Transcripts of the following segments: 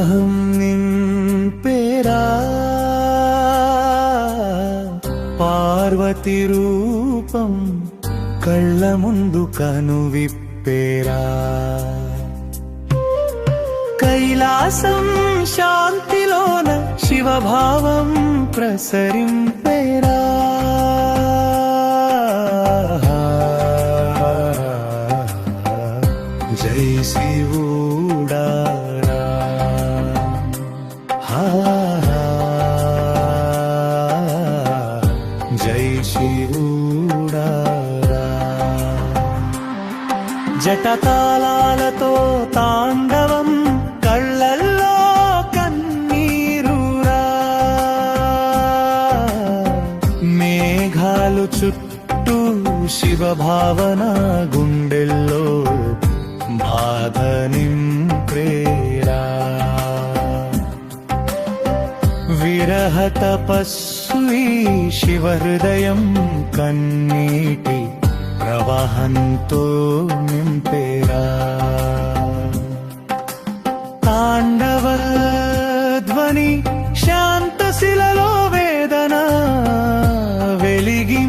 ఉత్సాహం నింపేరా పార్వతి రూపం కళ్ళ ముందు కనువిప్పేరా కైలాసం శాంతిలోన శివభావం ప్రసరింపేరా జై శివుడా జై శివుడా జటతాళాలతో తాండవం కళ్ళల్లో కన్నీరురా మేఘాలు చుట్టూ శివ భావన గుండెల్లో బాధ నింపేరా విరహ తపస్వి శివ హృదయం కన్నీటి ప్రవాహంతో నింపేరా తాండవ ధ్వని శాంతశిలలో వేదన వెలిగించెరా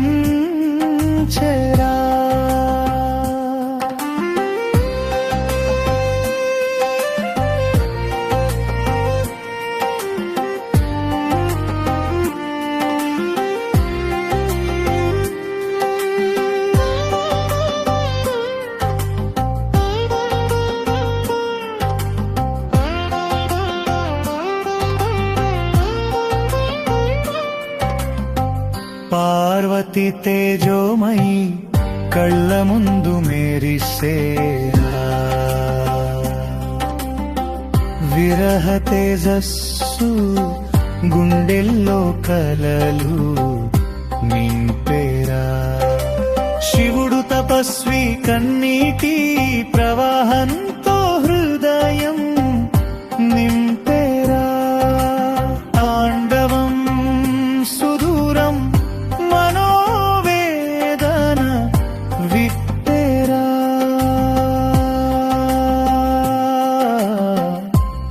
పార్వతి తేజోమయి కళ్ళ ముందు మేరిసేరా విరహ తేజస్సు గుండెల్లో కలలు నింపేరా శివుడు తపస్వి కన్నీటి ప్రవాహంతో హృదయం నింపేరా తాండవం సుదూరం మనోవేదన విప్పేరా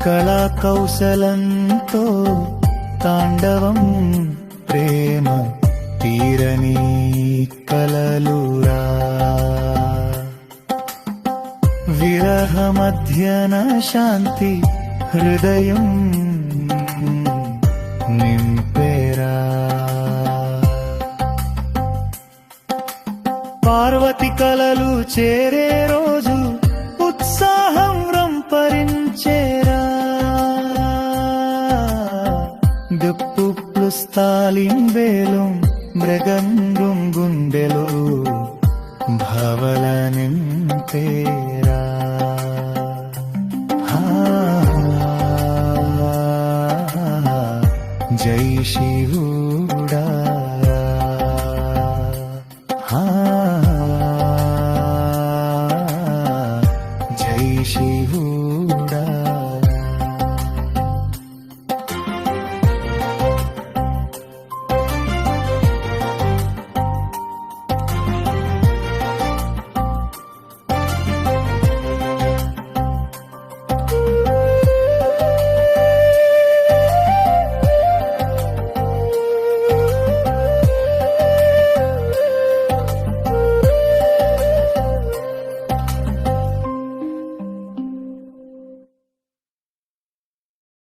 కళా కౌశలంతో తాండవం ప్రేమ తీరని కలలురా విరహ మధ్యన శాంతి హృదయం నింపేరా పార్వతి కలలు చేరే రోజు ఉత్సాహం రంపరించేరా దుప్పులు స్థాలింబేలు మృగంగుం గుండెలు భవల నింపేరా జై శివుడా